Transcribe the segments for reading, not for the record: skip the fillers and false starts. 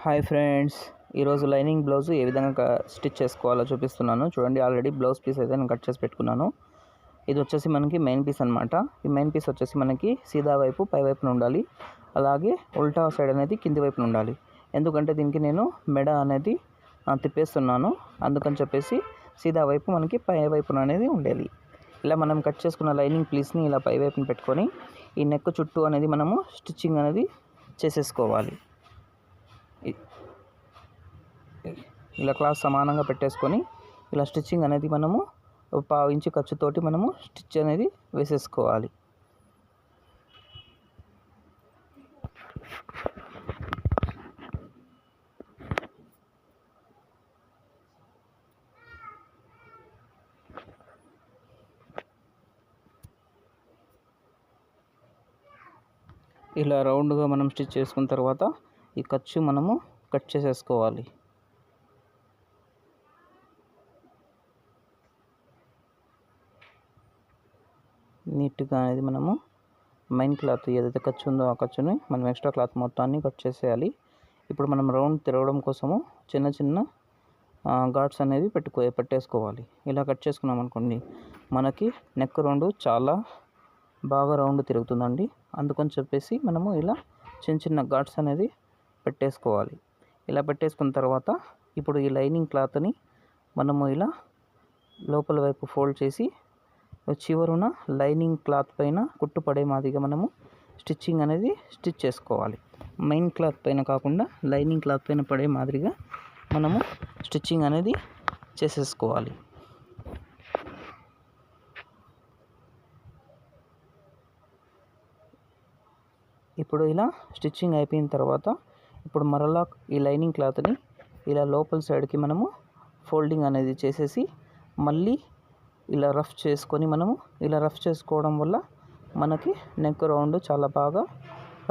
Hi friends, ఈరోజు lining blouse ఏ విధంగా stitch చేసుకోవాలో చూపిస్తున్నాను. చూడండి, ఆల్రెడీ బ్లౌజ్ పీస్ అయితే నేను కట్ చేసి పెట్టుకున్నాను. ఇది వచ్చేసి మనకి మెయిన్ పీస్ అనమాట. ఈ మెయిన్ పీస్ వచ్చేసి మనకి సీదా వైపు పై వైపున ఉండాలి, అలాగే ఉల్టా సైడ్ అనేది కింది వైపున ఉండాలి. ఎందుకంటే దీనికి నేను మెడ అనేది తిప్పేస్తున్నాను, అందుకని చెప్పేసి సీదా వైపు మనకి పై వైపున అనేది ఉండేది. ఇలా మనం కట్ చేసుకున్న లైనింగ్ పీస్ని ఇలా పై వైపున పెట్టుకొని ఈ నెక్ చుట్టూ అనేది మనము స్టిచ్చింగ్ అనేది చేసేసుకోవాలి. ఇలా క్లాత్ సమానంగా పెట్టేసుకొని ఇలా స్టిచ్చింగ్ అనేది మనము 1/2 ఇంచు ఖర్చుతోటి మనము స్టిచ్ అనేది వేసేసుకోవాలి. ఇలా రౌండ్గా మనం స్టిచ్ చేసుకున్న తర్వాత ఈ ఖర్చు మనము కట్ చేసేసుకోవాలి. నీట్గా అనేది మనము మెయిన్ క్లాత్ ఏదైతే ఖర్చు ఉందో ఆ ఖర్చుని మనం ఎక్స్ట్రా క్లాత్ మొత్తాన్ని కట్ చేసేయాలి. ఇప్పుడు మనం రౌండ్ తిరగడం కోసము చిన్న చిన్న ఘాట్స్ అనేది పెట్టేసుకోవాలి. ఇలా కట్ చేసుకున్నాం అనుకోండి, మనకి నెక్ రౌండ్ చాలా బాగా రౌండ్ తిరుగుతుందండి. అందుకని చెప్పేసి మనము ఇలా చిన్న చిన్న ఘాట్స్ అనేది పెట్టేసుకోవాలి. ఇలా పెట్టేసుకున్న తర్వాత ఇప్పుడు ఈ లైనింగ్ క్లాత్ని మనము ఇలా లోపల వైపు ఫోల్డ్ చేసి చివరున లైనింగ్ క్లాత్ పైన కుట్టు పడే మాదిరిగా మనము స్టిచ్చింగ్ అనేది స్టిచ్ చేసుకోవాలి. మెయిన్ క్లాత్ పైన కాకుండా లైనింగ్ క్లాత్ పైన పడే మాదిరిగా మనము స్టిచ్చింగ్ అనేది చేసేసుకోవాలి. ఇప్పుడు ఇలా స్టిచ్చింగ్ అయిపోయిన తర్వాత ఇప్పుడు మరలా ఈ లైనింగ్ క్లాత్ని ఇలా లోపల సైడ్కి మనము ఫోల్డింగ్ అనేది చేసేసి మళ్ళీ ఇలా రఫ్ చేసుకొని మనము ఇలా రఫ్ చేసుకోవడం వల్ల మనకి నెక్ రౌండ్ చాలా బాగా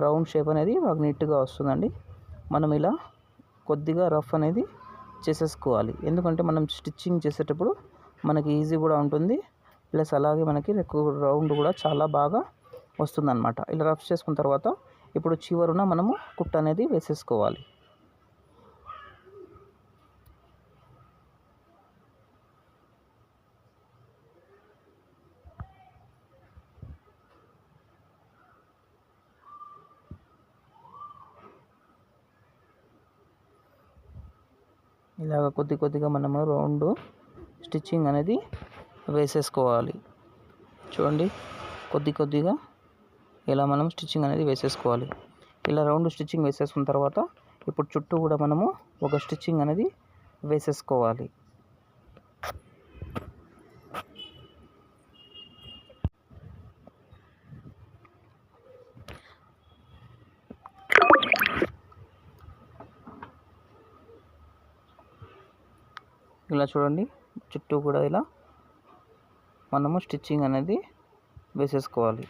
రౌండ్ షేప్ అనేది బాగా నీట్గా వస్తుందండి. మనం ఇలా కొద్దిగా రఫ్ అనేది చేసేసుకోవాలి, ఎందుకంటే మనం స్టిచ్చింగ్ చేసేటప్పుడు మనకి ఈజీ కూడా ఉంటుంది, ప్లస్ అలాగే మనకి నెక్ రౌండ్ కూడా చాలా బాగా వస్తుందన్నమాట. ఇలా రఫ్ చేసుకున్న తర్వాత ఇప్పుడు చివరున మనము కుట్టు అనేది వేసేసుకోవాలి. ఇలాగ కొద్దిగా మనము రౌండ్ స్టిచ్చింగ్ అనేది వేసేసుకోవాలి. చూడండి, కొద్దిగా ఇలా మనం స్టిచ్చింగ్ అనేది వేసేసుకోవాలి. ఇలా రౌండ్ స్టిచ్చింగ్ వేసేసుకున్న తర్వాత ఇప్పుడు చుట్టూ కూడా మనము ఒక స్టిచ్చింగ్ అనేది వేసేసుకోవాలి. ఇలా చూడండి, చుట్టూ కూడా ఇలా మనము స్టిచ్చింగ్ అనేది వేసేసుకోవాలి.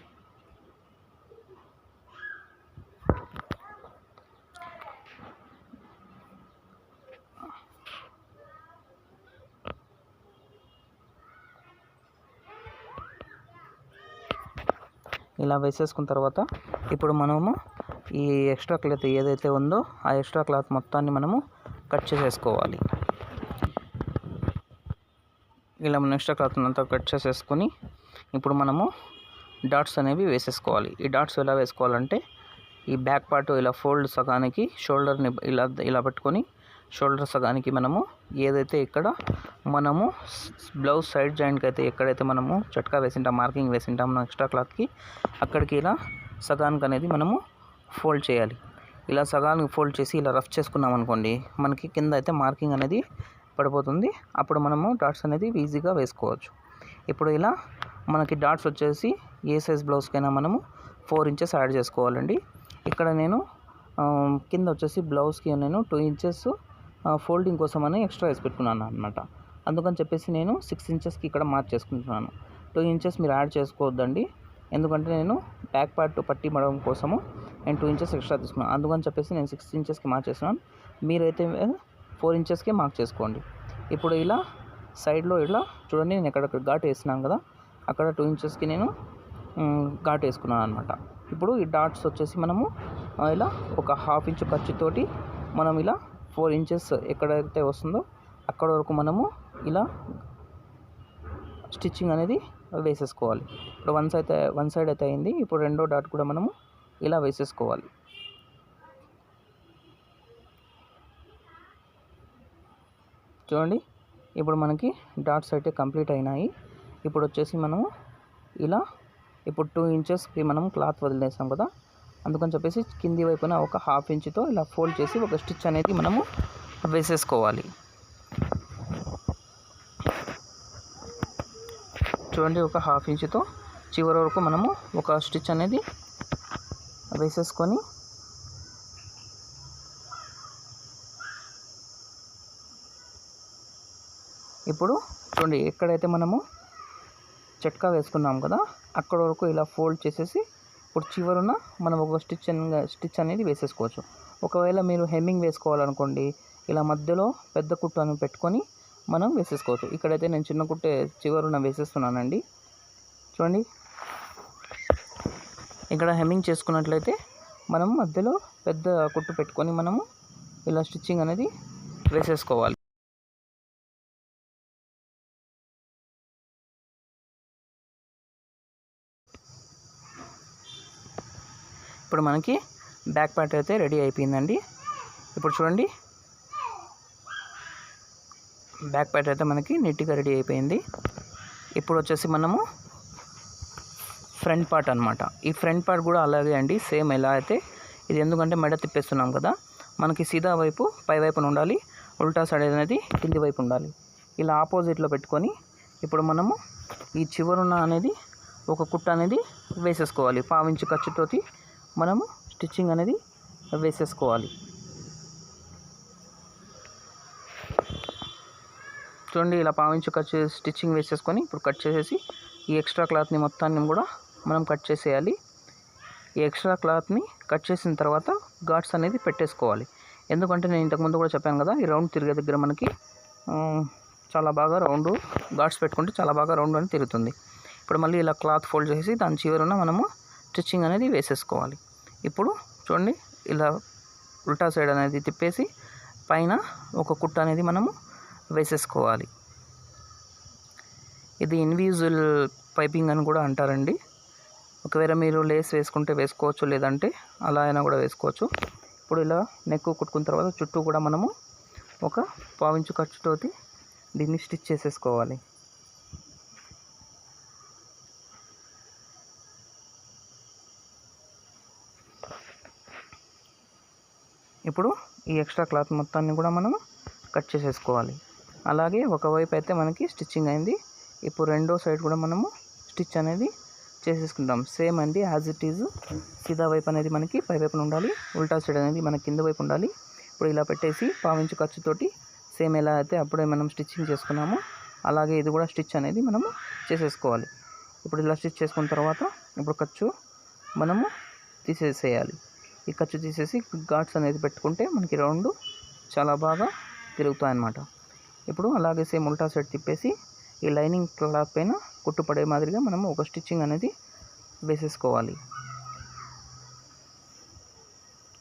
ఇలా వేసేసుకున్న తర్వాత ఇప్పుడు మనము ఈ ఎక్స్ట్రా క్లాత్ ఏదైతే ఉందో ఆ ఎక్స్ట్రా క్లాత్ మొత్తాన్ని మనము కట్ చేసేసుకోవాలి. ఇలా మనం ఎక్స్ట్రా క్లాత్ అంతా కట్ చేసేసుకొని ఇప్పుడు మనము డాట్స్ అనేవి వేసేసుకోవాలి. ఈ డాట్స్ ఎలా వేసుకోవాలంటే ఈ బ్యాక్ పార్ట్ ఇలా ఫోల్డ్ సగానికి షోల్డర్ని ఇలా పెట్టుకొని షోల్డర్ సగానికి మనము ఏదైతే ఇక్కడ మనము బ్లౌజ్ సైడ్ జాయింట్కి అయితే ఎక్కడైతే మనము చట్కా వేసింటాం, మార్కింగ్ వేసింటాం మన ఎక్స్ట్రా క్లాత్కి, అక్కడికి ఇలా సగానికి అనేది మనము ఫోల్డ్ చేయాలి. ఇలా సగానికి ఫోల్డ్ చేసి ఇలా రఫ్ చేసుకున్నాం అనుకోండి, మనకి కింద అయితే మార్కింగ్ అనేది పడిపోతుంది. అప్పుడు మనము డాట్స్ అనేది ఈజీగా వేసుకోవచ్చు. ఇప్పుడు ఇలా మనకి డాట్స్ వచ్చేసి ఏ సైజ్ బ్లౌజ్కైనా మనము 4 ఇంచెస్ యాడ్ చేసుకోవాలండి. ఇక్కడ నేను కింద వచ్చేసి బ్లౌజ్కి నేను 2 ఇంచెస్ ఫోల్డింగ్ కోసం అని ఎక్స్ట్రా వేసి పెట్టుకున్నాను అనమాట. అందుకని చెప్పేసి నేను 6 ఇంచెస్కి ఇక్కడ మార్క్ చేసుకుంటున్నాను. 2 ఇంచెస్ మీరు యాడ్ చేసుకోవద్దండి, ఎందుకంటే నేను బ్యాక్ పార్ట్ పట్టి మడడం కోసము నేను 2 ఇంచెస్ ఎక్స్ట్రా తీసుకున్నాను. అందుకని చెప్పేసి నేను 6 ఇంచెస్కి మార్క్ చేస్తున్నాను. మీరైతే 4 ఇంచెస్కి మార్క్ చేసుకోండి. ఇప్పుడు ఇలా సైడ్లో ఇలా చూడండి, నేను ఎక్కడక్కడ ఘాట్ వేసినాను కదా, అక్కడ 2 ఇంచెస్కి నేను ఘాట్ వేసుకున్నాను అనమాట. ఇప్పుడు ఈ డాట్స్ వచ్చేసి మనము ఇలా ఒక 1/2 ఇంచు ఖర్చుతోటి మనం ఇలా 4 ఇంచెస్ ఎక్కడైతే వస్తుందో అక్కడ వరకు మనము ఇలా స్టిచ్చింగ్ అనేది వేసేసుకోవాలి. ఇప్పుడు వన్ సైడ్ అయితే అయింది. ఇప్పుడు రెండో డాట్ కూడా మనము ఇలా వేసేసుకోవాలి. చూడండి, ఇప్పుడు మనకి డాట్స్ అయితే కంప్లీట్ అయినాయి. ఇప్పుడు వచ్చేసి మనము ఇలా ఇప్పుడు 2 ఇంచెస్కి మనం క్లాత్ వదిలేసాం కదా, అందుకని చెప్పేసి కింది వైపున ఒక 1/2 ఇంచుతో ఇలా ఫోల్డ్ చేసి ఒక స్టిచ్ అనేది మనము వేసేసుకోవాలి. చూడండి, ఒక 1/2 ఇంచుతో చివరి వరకు మనము ఒక స్టిచ్ అనేది వేసేసుకొని ఇప్పుడు చూడండి, ఎక్కడైతే మనము చెట్కా వేసుకున్నాం కదా అక్కడ వరకు ఇలా ఫోల్డ్ చేసేసి ఇప్పుడు చివరన మనం ఒక స్టిచ్ అనేది వేసేసుకోవచ్చు. ఒకవేళ మీరు హెమ్మింగ్ వేసుకోవాలనుకోండి, ఇలా మధ్యలో పెద్ద కుట్టు అని పెట్టుకొని మనం వేసేసుకోవచ్చు. ఇక్కడైతే నేను చిన్న కుట్టే చివరన వేసేస్తున్నానండి. చూడండి, ఇక్కడ హెమ్మింగ్ చేసుకున్నట్లయితే మనం మధ్యలో పెద్ద కుట్టు పెట్టుకొని మనము ఇలా స్టిచ్చింగ్ అనేది వేసేసుకోవాలి. ఇప్పుడు మనకి బ్యాక్ పార్ట్ అయితే రెడీ అయిపోయిందండి. ఇప్పుడు చూడండి, బ్యాక్ పార్ట్ అయితే మనకి నీట్గా రెడీ అయిపోయింది. ఇప్పుడు వచ్చేసి మనము ఫ్రంట్ పార్ట్ అనమాట. ఈ ఫ్రంట్ పార్ట్ కూడా అలాగే అండి, సేమ్ ఎలా అయితే ఇది ఎందుకంటే మెడ తిప్పేస్తున్నాం కదా, మనకి సీదా వైపు పై వైపున ఉండాలి, ఉల్టా సైడ్ అనేది కింది వైపు ఉండాలి. ఇలా ఆపోజిట్లో పెట్టుకొని ఇప్పుడు మనము ఈ చివరున్న అనేది ఒక కుట్ట అనేది వేసేసుకోవాలి. 1/2 ఇంచు ఖర్చుతోటి మనము స్టిచ్చింగ్ అనేది వేసేసుకోవాలి. చూడండి, ఇలా 1/2 ఇంచు స్టిచ్చింగ్ వేసేసుకొని ఇప్పుడు కట్ చేసేసి ఈ ఎక్స్ట్రా క్లాత్ని మొత్తాన్ని కూడా మనం కట్ చేసేయాలి. ఈ ఎక్స్ట్రా క్లాత్ని కట్ చేసిన తర్వాత ఘాట్స్ అనేది పెట్టేసుకోవాలి. ఎందుకంటే నేను ఇంతకుముందు కూడా చెప్పాను కదా, ఈ రౌండ్ తిరిగే దగ్గర మనకి చాలా బాగా రౌండ్ ఘాట్స్ పెట్టుకుంటే చాలా బాగా రౌండ్ అని తిరుగుతుంది. ఇప్పుడు మళ్ళీ ఇలా క్లాత్ ఫోల్డ్ చేసి దాని చివరన మనము స్టిచ్చింగ్ అనేది వేసేసుకోవాలి. ఇప్పుడు చూడండి, ఇలా ఉల్టా సైడ్ అనేది తిప్పేసి పైన ఒక కుట్ట అనేది మనము వేసేసుకోవాలి. ఇది ఇన్విజిబుల్ పైపింగ్ అని కూడా అంటారండి. ఒకవేళ మీరు లేస్ వేసుకుంటే వేసుకోవచ్చు, లేదంటే అలా అయినా కూడా వేసుకోవచ్చు. ఇప్పుడు ఇలా నెక్ కుట్టుకున్న తర్వాత చుట్టూ కూడా మనము ఒక 1/2 ఇంచు ఖర్చుతోటి దీన్ని స్టిచ్ చేసేసుకోవాలి. ఇప్పుడు ఈ ఎక్స్ట్రా క్లాత్ మొత్తాన్ని కూడా మనం కట్ చేసేసుకోవాలి. అలాగే ఒకవైపు అయితే మనకి స్టిచ్చింగ్ అయింది. ఇప్పుడు రెండో సైడ్ కూడా మనము స్టిచ్ అనేది చేసేసుకుంటాం. సేమ్ అండి, యాజ్ ఇట్ ఈజ్. సీదా వైపు అనేది మనకి పై వైపున ఉండాలి, ఉల్టా సైడ్ అనేది మనకి కింద వైపు ఉండాలి. ఇప్పుడు ఇలా పెట్టేసి 1/2 ఇంచు ఖర్చుతోటి సేమ్ ఎలా అయితే అప్పుడే మనం స్టిచ్చింగ్ చేసుకున్నామో అలాగే ఇది కూడా స్టిచ్ అనేది మనము చేసేసుకోవాలి. ఇప్పుడు ఇలా స్టిచ్ చేసుకున్న తర్వాత ఇప్పుడు ఖర్చు మనము తీసేసేయాలి. ఈ ఖర్చు తీసేసి ఘాట్స్ అనేది పెట్టుకుంటే మనకి రౌండ్ చాలా బాగా తిరుగుతాయి అన్నమాట. ఇప్పుడు అలాగే సేమ్ ఉల్టా సైడ్ తిప్పేసి ఈ లైనింగ్ క్లాత్ పైన కుట్టు పడే మాదిరిగా మనము ఒక స్టిచ్చింగ్ అనేది వేసేసుకోవాలి.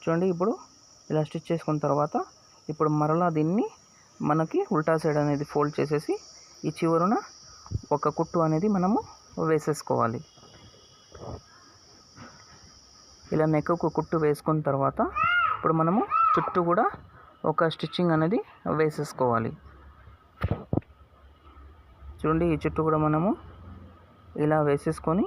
చూడండి, ఇప్పుడు ఇలా స్టిచ్ చేసుకున్న తర్వాత ఇప్పుడు మరలా దీన్ని మనకి ఉల్టా సైడ్ అనేది ఫోల్డ్ చేసేసి ఈ చివరన ఒక కుట్టు అనేది మనము వేసేసుకోవాలి. ఇలా నెక్కు కుట్టు వేసుకున్న తర్వాత ఇప్పుడు మనము చుట్టూ కూడా ఒక స్టిచ్చింగ్ అనేది వేసేసుకోవాలి. చూడండి, ఈ చుట్టూ కూడా మనము ఇలా వేసేసుకొని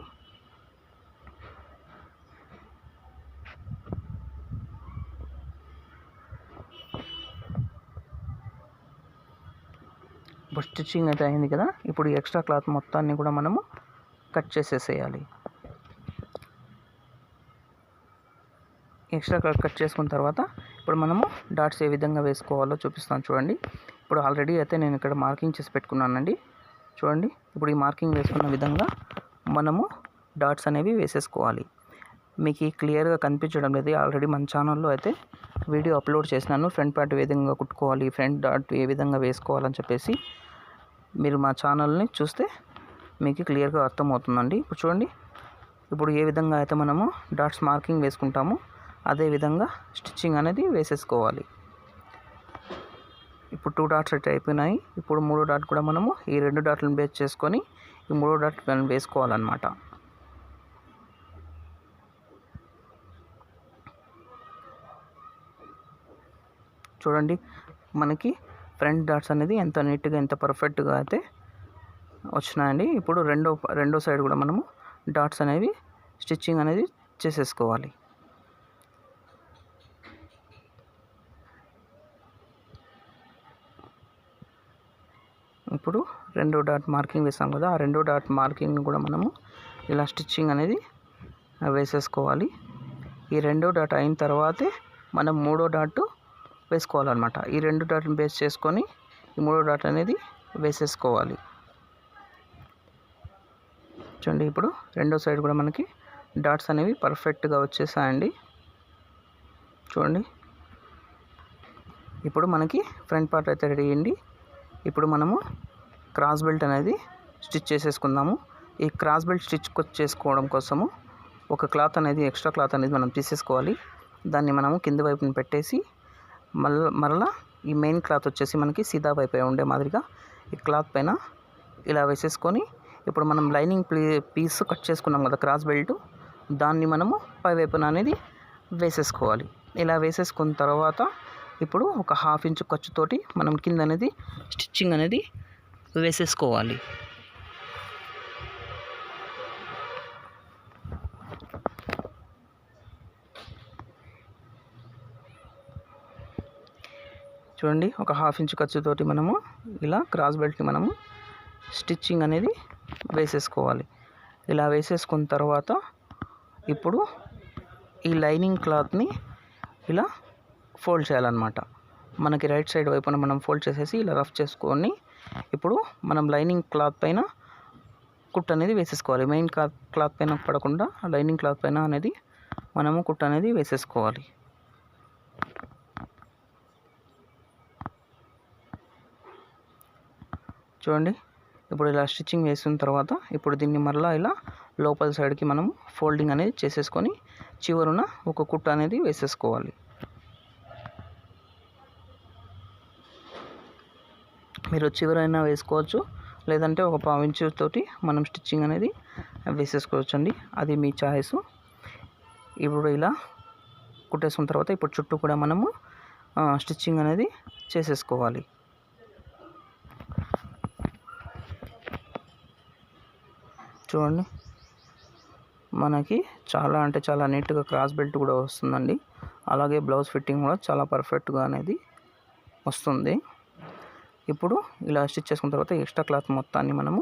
ఇప్పుడు స్టిచ్చింగ్ అయితే అయింది కదా. ఇప్పుడు ఈ ఎక్స్ట్రా క్లాత్ మొత్తాన్ని కూడా మనము కట్ చేసేసేయాలి. ఎక్స్ట్రా క్లాత్ కట్ చేసుకున్న తర్వాత ఇప్పుడు మనము డాట్స్ ఏ విధంగా వేసుకోవాలో చూపిస్తాను చూడండి. ఇప్పుడు ఆల్రెడీ అయితే నేను ఇక్కడ మార్కింగ్ చేసి పెట్టుకున్నానండి. చూడండి, ఇప్పుడు ఈ మార్కింగ్ వేసుకున్న విధంగా మనము డాట్స్ అనేవి వేసేసుకోవాలి. మీకు క్లియర్గా కనిపించడం లేదు, ఆల్రెడీ మన ఛానల్లో అయితే వీడియో అప్లోడ్ చేసినాను. ఫ్రంట్ పార్ట్ ఏ విధంగా కుట్టుకోవాలి, ఫ్రంట్ డాట్ ఏ విధంగా వేసుకోవాలని చెప్పేసి మీరు మా ఛానల్ని చూస్తే మీకు క్లియర్గా అర్థమవుతుందండి. ఇప్పుడు చూడండి, ఇప్పుడు ఏ విధంగా అయితే మనము డాట్స్ మార్కింగ్ వేసుకుంటామో అదే విధంగా స్టిచ్చింగ్ అనేది వేసేసుకోవాలి. ఇప్పుడు 2 డాట్స్ అయితే అయిపోయినాయి. ఇప్పుడు 3వ డాట్ కూడా మనము ఈ 2 డాట్లను బేస్ చేసుకొని ఈ 3వ డాట్ మనం వేసుకోవాలన్నమాట. చూడండి మనకి ఫ్రంట్ డాట్స్ అనేది ఎంత నీట్గా ఎంత పర్ఫెక్ట్గా అయితే వచ్చినాయండి. ఇప్పుడు రెండో సైడ్ కూడా మనము డాట్స్ అనేవి స్టిచ్చింగ్ అనేది చేసేసుకోవాలి. ఇప్పుడు 2 డాట్ మార్కింగ్ వేసాం కదా, ఆ 2 డాట్ మార్కింగ్ కూడా మనము ఇలా స్టిచ్చింగ్ అనేది వేసేసుకోవాలి. ఈ 2 డాట్ అయిన తర్వాతే మనం 3వ డాట్ వేసుకోవాలన్నమాట. ఈ 2 డాట్ని బేస్ చేసుకొని ఈ 3వ డాట్ అనేది వేసేసుకోవాలి. చూడండి ఇప్పుడు రెండో సైడ్ కూడా మనకి డాట్స్ అనేవి పర్ఫెక్ట్గా వచ్చేసాయండి. చూడండి ఇప్పుడు మనకి ఫ్రంట్ పార్ట్ అయితే రెడీ అయ్యింది. ఇప్పుడు మనము క్రాస్ బెల్ట్ అనేది స్టిచ్ చేసేసుకుందాము. ఈ క్రాస్ బెల్ట్ స్టిచ్ చేసుకోవడం కోసము ఒక క్లాత్ అనేది ఎక్స్ట్రా క్లాత్ అనేది మనం తీసేసుకోవాలి. దాన్ని మనము కింది వైపుని పెట్టేసి మరలా ఈ మెయిన్ క్లాత్ వచ్చేసి మనకి సీదా వైపు ఉండే మాదిరిగా ఈ క్లాత్ పైన ఇలా వేసేసుకొని ఇప్పుడు మనం లైనింగ్ పీస్ కట్ చేసుకున్నాం కదా క్రాస్ బెల్ట్, దాన్ని మనము పై వైపున అనేది వేసేసుకోవాలి. ఇలా వేసేసుకున్న తర్వాత ఇప్పుడు ఒక 1/2 ఇంచు ఖర్చుతోటి మనం కింద అనేది స్టిచ్చింగ్ అనేది వేసేసుకోవాలి. చూడండి ఒక 1/2 ఇంచు ఖర్చుతోటి మనము ఇలా క్రాస్ బెల్ట్ని మనము స్టిచ్చింగ్ అనేది వేసేసుకోవాలి. ఇలా వేసేసుకున్న తర్వాత ఇప్పుడు ఈ లైనింగ్ క్లాత్ని ఇలా ఫోల్డ్ చేయాలన్నమాట. మనకి రైట్ సైడ్ వైపున మనం ఫోల్డ్ చేసేసి ఇలా రఫ్ చేసుకొని ఇప్పుడు మనం లైనింగ్ క్లాత్ పైన కుట్ అనేది వేసేసుకోవాలి. మెయిన్ క్లాత్ పైన పడకుండా లైనింగ్ క్లాత్ పైన అనేది మనము కుట్ అనేది వేసేసుకోవాలి. చూడండి ఇప్పుడు ఇలా స్టిచ్చింగ్ వేసిన తర్వాత ఇప్పుడు దీన్ని మరలా ఇలా లోపల సైడ్కి మనము ఫోల్డింగ్ అనేది చేసేసుకొని చివరున ఒక కుట్ అనేది వేసేసుకోవాలి. మీరు చివరైనా వేసుకోవచ్చు, లేదంటే ఒక 1/4 ఇంచు తోటి మనం స్టిచ్చింగ్ అనేది వేసేసుకోవచ్చు అండి, అది మీ చాయిస్. ఇప్పుడు ఇలా కుట్టేసుకున్న తర్వాత ఇప్పుడు చుట్టూ కూడా మనము స్టిచ్చింగ్ అనేది చేసేసుకోవాలి. చూడండి మనకి చాలా అంటే చాలా నీట్గా క్రాస్ బెల్ట్ కూడా వస్తుందండి. అలాగే బ్లౌజ్ ఫిట్టింగ్ కూడా చాలా పర్ఫెక్ట్గా అనేది వస్తుంది. ఇప్పుడు ఇలా స్టిచ్ చేసుకున్న తర్వాత ఎక్స్ట్రా క్లాత్ మొత్తాన్ని మనము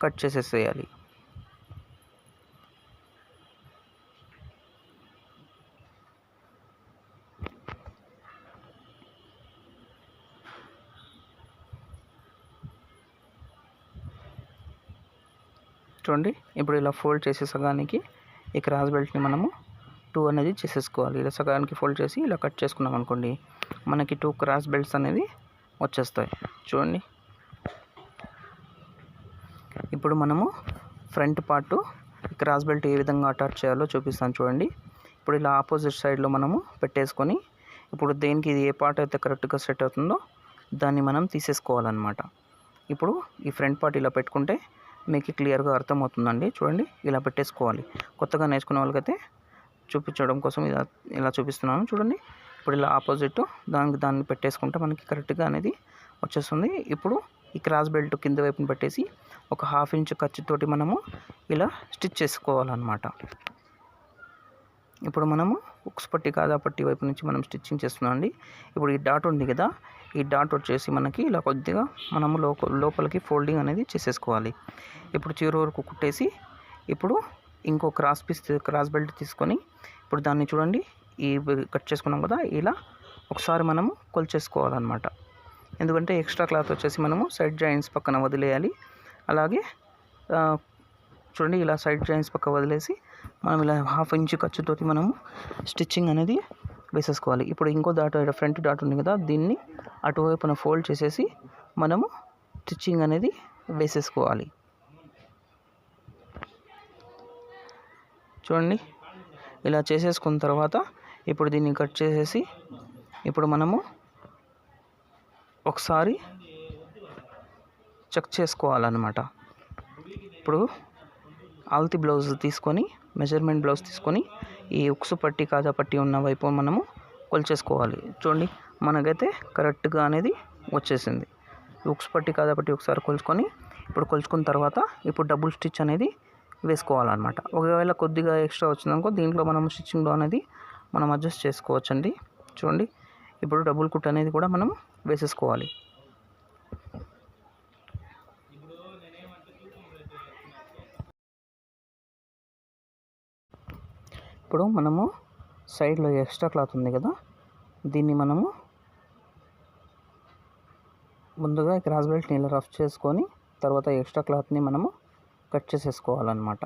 కట్ చేసేసేయాలి. చూడండి ఇప్పుడు ఇలా ఫోల్డ్ చేసే సగానికి ఈ క్రాస్ బెల్ట్ని మనము 2 అనేది చేసేసుకోవాలి. ఇలా సగానికి ఫోల్డ్ చేసి ఇలా కట్ చేసుకున్నాం అనుకోండి, మనకి 2 క్రాస్ బెల్ట్స్ అనేది వచ్చేస్తాయి. చూడండి ఇప్పుడు మనము ఫ్రంట్ పార్ట్ క్రాస్ బెల్ట్ ఏ విధంగా అటాచ్ చేయాలో చూపిస్తాను. చూడండి ఇప్పుడు ఇలా ఆపోజిట్ సైడ్లో మనము పెట్టేసుకొని ఇప్పుడు దేనికి ఇది ఏ పార్ట్ అయితే కరెక్ట్గా సెట్ అవుతుందో దాన్ని మనం తీసేసుకోవాలన్నమాట. ఇప్పుడు ఈ ఫ్రంట్ పార్ట్ ఇలా పెట్టుకుంటే మీకు క్లియర్గా అర్థమవుతుందండి. చూడండి ఇలా పెట్టేసుకోవాలి. కొత్తగా నేర్చుకునే వాళ్ళకైతే చూపించడం కోసం ఇలా చూపిస్తున్నాను. చూడండి ఇప్పుడు ఇలా ఆపోజిట్ దాన్ని పెట్టేసుకుంటే మనకి కరెక్ట్గా అనేది వచ్చేస్తుంది. ఇప్పుడు ఈ క్రాస్ బెల్ట్ కింద వైపుని పెట్టేసి ఒక 1/2 ఇంచు ఖర్చుతోటి మనము ఇలా స్టిచ్ చేసుకోవాలన్నమాట. ఇప్పుడు మనము ఉక్స్ పట్టి కాదా పట్టి వైపు నుంచి మనం స్టిచ్చింగ్ చేస్తున్నాం అండి. ఇప్పుడు ఈ డాట్ ఉంది కదా, ఈ డాట్ వచ్చేసి మనకి ఇలా కొద్దిగా మనము లోపలికి ఫోల్డింగ్ అనేది చేసేసుకోవాలి. ఇప్పుడు చివరి వరకు కుట్టేసి ఇప్పుడు ఇంకో క్రాస్ బెల్ట్ తీసుకొని ఇప్పుడు దాన్ని చూడండి ఈ కట్ చేసుకున్నాం కదా, ఇలా ఒకసారి మనము కొలిచేసుకోవాలన్నమాట. ఎందుకంటే ఎక్స్ట్రా క్లాత్ వచ్చేసి మనము సైడ్ జాయింట్స్ పక్కన వదిలేయాలి. అలాగే చూడండి ఇలా సైడ్ జాయింట్స్ పక్క వదిలేసి మనం ఇలా 1/2 ఇంచు ఖర్చుతోటి మనము స్టిచ్చింగ్ అనేది వేసేసుకోవాలి. ఇప్పుడు ఇంకో డాట్ ఫ్రంట్ డాట్ ఉంది కదా, దీన్ని అటువైపున ఫోల్డ్ చేసేసి మనము స్టిచ్చింగ్ అనేది వేసేసుకోవాలి. చూడండి ఇలా చేసేసుకున్న తర్వాత ఇప్పుడు దీన్ని కట్ చేసేసి ఇప్పుడు మనము ఒకసారి చెక్ చేసుకోవాలన్నమాట. ఇప్పుడు ఆల్తి బ్లౌజ్ తీసుకొని, మెజర్మెంట్ బ్లౌజ్ తీసుకొని ఈ ఉక్సు పట్టి కాజా పట్టి ఉన్న వైపు మనము కొలిచేసుకోవాలి. చూడండి, మనకైతే కరెక్ట్గా అనేది వచ్చేసింది. ఉక్సు పట్టి కాజా పట్టి ఒకసారి కొలుచుకొని, ఇప్పుడు కొలుచుకున్న తర్వాత ఇప్పుడు డబుల్ స్టిచ్ అనేది వేసుకోవాలన్నమాట. ఒకవేళ కొద్దిగా ఎక్స్ట్రా వచ్చిందనుకో దీంట్లో మనం స్టిచ్చింగ్లో అనేది మనం అడ్జస్ట్ చేసుకోవచ్చండి. చూడండి, ఇప్పుడు డబుల్ కుట్ అనేది కూడా మనం వేసేసుకోవాలి. ఇప్పుడు మనము సైడ్లో ఎక్స్ట్రా క్లాత్ ఉంది కదా, దీన్ని మనము ముందుగా క్రాస్ బెల్ట్ని ఇలా రఫ్ చేసుకొని తర్వాత ఎక్స్ట్రా క్లాత్ని మనము కట్ చేసేసుకోవాలన్నమాట.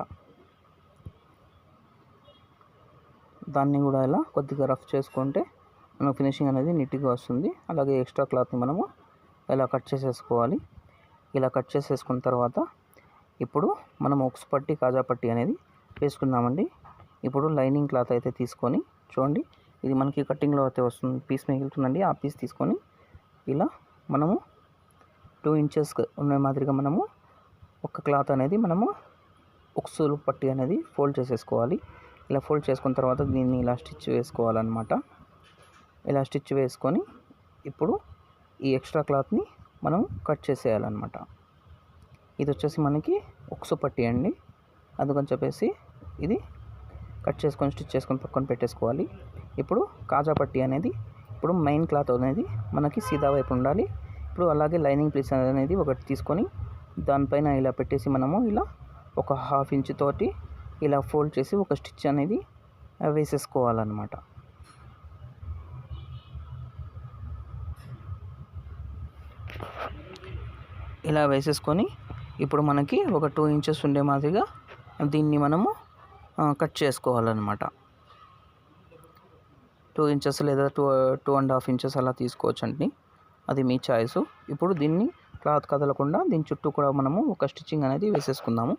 దాన్ని కూడా ఇలా కొద్దిగా రఫ్ చేసుకుంటే మనకు ఫినిషింగ్ అనేది నీట్గా వస్తుంది. అలాగే ఎక్స్ట్రా క్లాత్ని మనము ఇలా కట్ చేసేసుకోవాలి. ఇలా కట్ చేసేసుకున్న తర్వాత ఇప్పుడు మనం ఉక్సు పట్టి కాజా పట్టి అనేది వేసుకుందామండి. ఇప్పుడు లైనింగ్ క్లాత్ అయితే తీసుకొని, చూడండి ఇది మనకి కటింగ్లో అయితే వస్తుంది, పీస్ మిగులుతుందండి. ఆ పీస్ తీసుకొని ఇలా మనము 2 ఇంచెస్ ఉన్న మాదిరిగా మనము ఒక క్లాత్ అనేది మనము ఉక్సులు పట్టి అనేది ఫోల్డ్ చేసేసుకోవాలి. ఇలా ఫోల్డ్ చేసుకున్న తర్వాత దీన్ని ఇలా స్టిచ్ వేసుకోవాలన్నమాట. ఇలా స్టిచ్ వేసుకొని ఇప్పుడు ఈ ఎక్స్ట్రా క్లాత్ని మనం కట్ చేసేయాలన్నమాట. ఇది వచ్చేసి మనకి ఉక్సు పట్టి అండి, అందుకని చెప్పేసి ఇది కట్ చేసుకొని స్టిచ్ చేసుకొని పక్కన పెట్టేసుకోవాలి. ఇప్పుడు కాజా పట్టి అనేది ఇప్పుడు మెయిన్ క్లాత్ అనేది మనకి సీదా వైపు ఉండాలి. ఇప్పుడు అలాగే లైనింగ్ పీస్ అనేది ఒకటి తీసుకొని దానిపైన ఇలా పెట్టేసి మనము ఇలా ఒక 1/2 ఇంచ్ తోటి ఇలా ఫోల్డ్ చేసి ఒక స్టిచ్ అనేది వేసేసుకోవాలన్నమాట. ఇలా వేసేసుకొని ఇప్పుడు మనకి ఒక 2 ఇంచెస్ ఉండే మాదిరిగా దీన్ని మనము కట్ చేసుకోవాలన్నమాట. 2 ఇంచెస్ లేదా 2.5 ఇంచెస్ అలా తీసుకోవచ్చండి, అది మీ చాయిస్. ఇప్పుడు దీన్ని క్లాత్ కదలకుండా దీని చుట్టూ కూడా మనము ఒక స్టిచ్చింగ్ అనేది వేసేసుకుందాము.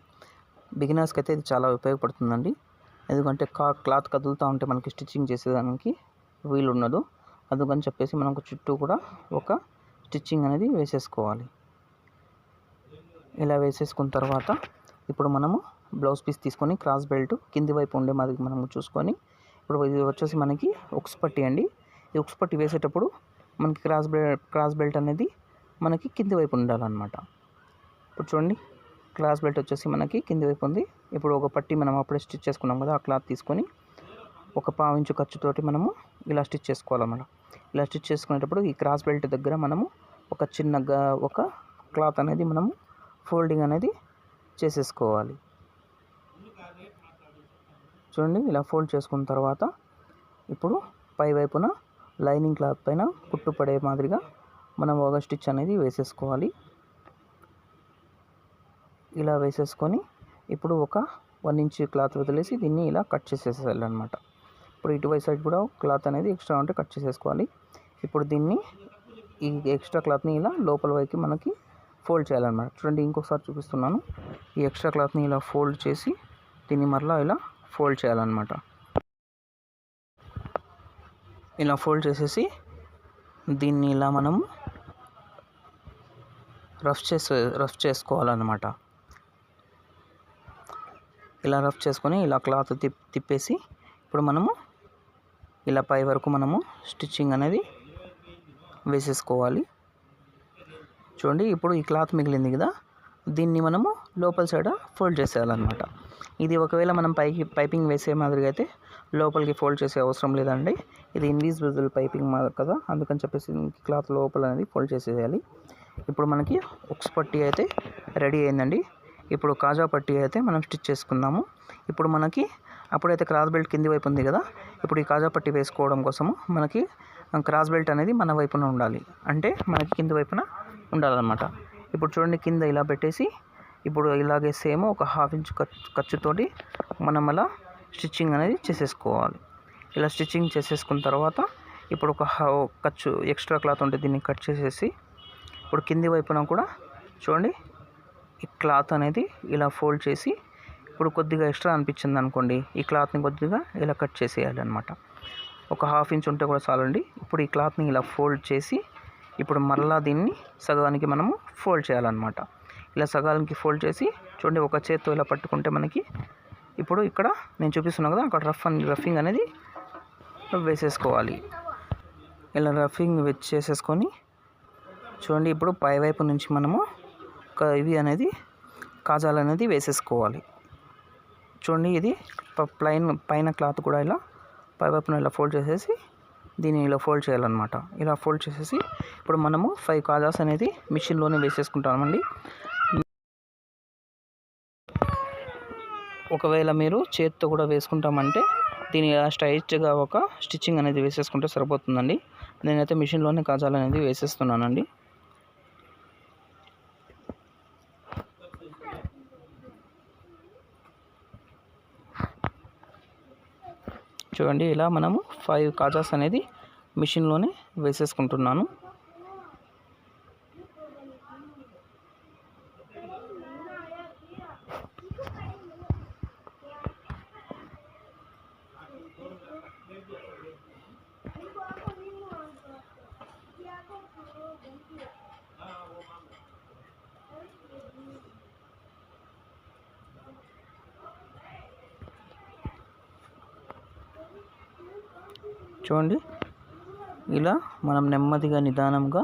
బిగినర్స్కి అయితే ఇది చాలా ఉపయోగపడుతుందండి, ఎందుకంటే క్లాత్ కదులుతూ ఉంటే మనకి స్టిచ్చింగ్ చేసేదానికి వీలు ఉండదు. అందుకని చెప్పేసి మనకు చుట్టూ కూడా ఒక స్టిచ్చింగ్ అనేది వేసేసుకోవాలి. ఇలా వేసేసుకున్న తర్వాత ఇప్పుడు మనము బ్లౌజ్ పీస్ తీసుకొని క్రాస్ బెల్ట్ కింది వైపు ఉండే మాదిరి మనము చూసుకొని, ఇప్పుడు ఇది వచ్చేసి మనకి ఉక్స్ పట్టి అండి. ఈ ఉక్స్ పట్టి వేసేటప్పుడు మనకి క్రాస్ బెల్ట్ అనేది మనకి కింది వైపు ఉండాలన్నమాట. ఇప్పుడు చూడండి, క్రాస్ బెల్ట్ వచ్చేసి మనకి కింది వైపు ఉంది. ఇప్పుడు ఒక పట్టి మనం అప్పుడే స్టిచ్ చేసుకున్నాం కదా, ఆ క్లాత్ తీసుకొని ఒక 1/4 ఇంచు ఖర్చుతోటి మనము ఇలా స్టిచ్ చేసుకోవాలన్నమాట. ఇలా స్టిచ్ చేసుకునేటప్పుడు ఈ క్రాస్ బెల్ట్ దగ్గర మనము ఒక చిన్నగా ఒక క్లాత్ అనేది మనము ఫోల్డింగ్ అనేది చేసేసుకోవాలి. చూడండి, ఇలా ఫోల్డ్ చేసుకున్న తర్వాత ఇప్పుడు పై వైపున లైనింగ్ క్లాత్ పైన కుట్టు పడే మాదిరిగా మనం ఒక స్టిచ్ అనేది వేసేసుకోవాలి. ఇలా వేసేసుకొని ఇప్పుడు ఒక 1 ఇంచ్ క్లాత్ వదిలేసి దీన్ని ఇలా కట్ చేసేసేయాలన్నమాట. ఇప్పుడు ఇటువైపు సైడ్ కూడా క్లాత్ అనేది ఎక్స్ట్రా ఉంటే కట్ చేసేసుకోవాలి. ఇప్పుడు దీన్ని ఈ ఎక్స్ట్రా క్లాత్ని ఇలా లోపల వైపు మనకి ఫోల్డ్ చేయాలన్నమాట. చూడండి, ఇంకొకసారి చూపిస్తున్నాను. ఈ ఎక్స్ట్రా క్లాత్ని ఇలా ఫోల్డ్ చేసి దీన్ని మరలా ఇలా ఫోల్డ్ చేయాలన్నమాట. ఇలా ఫోల్డ్ చేసేసి దీన్ని ఇలా మనము రఫ్ చేసుకోవాలన్నమాట. ఇలా రఫ్ చేసుకొని ఇలా క్లాత్ తిప్పేసి ఇప్పుడు మనము ఇలా పై వరకు మనము స్టిచ్చింగ్ అనేది వేసేసుకోవాలి. చూడండి, ఇప్పుడు ఈ క్లాత్ మిగిలింది కదా, దీన్ని మనము లోపల సైడ్ ఫోల్డ్ చేసేయాలన్నమాట. ఇది ఒకవేళ మనం పైపింగ్ వేసే మాదిరిగా అయితే లోపలికి ఫోల్డ్ చేసే అవసరం లేదండి. ఇది ఇన్విజిబుల్ పైపింగ్ కదా, అందుకని చెప్పేసి క్లాత్ లోపల అనేది ఫోల్డ్ చేసేయాలి. ఇప్పుడు మనకి ఉక్స్ పట్టి అయితే రెడీ అయిందండి. ఇప్పుడు కాజా పట్టి అయితే మనం స్టిచ్ చేసుకుందాము. ఇప్పుడు మనకి అప్పుడైతే క్రాస్ బెల్ట్ కింది వైపు ఉంది కదా, ఇప్పుడు ఈ కాజా పట్టి వేసుకోవడం కోసము మనకి క్రాస్ బెల్ట్ అనేది మన వైపున ఉండాలి, అంటే మనకి కింది వైపున ఉండాలన్నమాట. ఇప్పుడు చూడండి, కింద ఇలా పెట్టేసి ఇప్పుడు ఇలాగే సేమ్ ఒక 1/2 ఇంచ్ ఖర్చుతోటి మనం అలా స్టిచ్చింగ్ అనేది చేసేసుకోవాలి. ఇలా స్టిచ్చింగ్ చేసేసుకున్న తర్వాత ఇప్పుడు ఒక ఖర్చు ఎక్స్ట్రా క్లాత్ ఉంటే దీన్ని కట్ చేసేసి ఇప్పుడు కింది వైపున కూడా చూడండి ఈ క్లాత్ అనేది ఇలా ఫోల్డ్ చేసి ఇప్పుడు కొద్దిగా ఎక్స్ట్రా అనిపించింది అనుకోండి, ఈ క్లాత్ని కొద్దిగా ఇలా కట్ చేసేయాలి అనమాట. ఒక 1/2 ఇంచ్ ఉంటే కూడా చాలండి. ఇప్పుడు ఈ క్లాత్ని ఇలా ఫోల్డ్ చేసి ఇప్పుడు మరలా దీన్ని సగానికి మనము ఫోల్డ్ చేయాలన్నమాట. ఇలా సగానికి ఫోల్డ్ చేసి చూడండి, ఒక చేత్తో ఇలా పట్టుకుంటే మనకి ఇప్పుడు ఇక్కడ నేను చూపిస్తున్నాను కదా, అక్కడ రఫింగ్ అనేది వేసేసుకోవాలి. ఇలా రఫింగ్ చేసేసుకొని చూడండి, ఇప్పుడు పైవైపు నుంచి మనము ఇవి అనేది కాజాలు అనేది వేసేసుకోవాలి. చూడండి, ఇది పైన క్లాత్ కూడా ఇలా పైవైపున ఇలా ఫోల్డ్ చేసేసి దీన్ని ఇలా ఫోల్డ్ చేయాలన్నమాట. ఇలా ఫోల్డ్ చేసేసి ఇప్పుడు మనము 5 కాజాస్ అనేది మిషన్లోనే వేసేసుకుంటామండి. ఒకవేళ మీరు చేతితో కూడా వేసుకుంటామంటే దీన్ని ఇలా స్ట్రైట్గా ఒక స్టిచ్చింగ్ అనేది వేసేసుకుంటే సరిపోతుందండి. నేనైతే మిషన్లోనే కాజాలు అనేది వేసేస్తున్నానండి. చూడండి, ఇలా మనము 5 కాజాస్ అనేది మిషన్లోనే వేసేసుకుంటున్నాను. చూడండి, ఇలా మనం నెమ్మదిగా నిదానంగా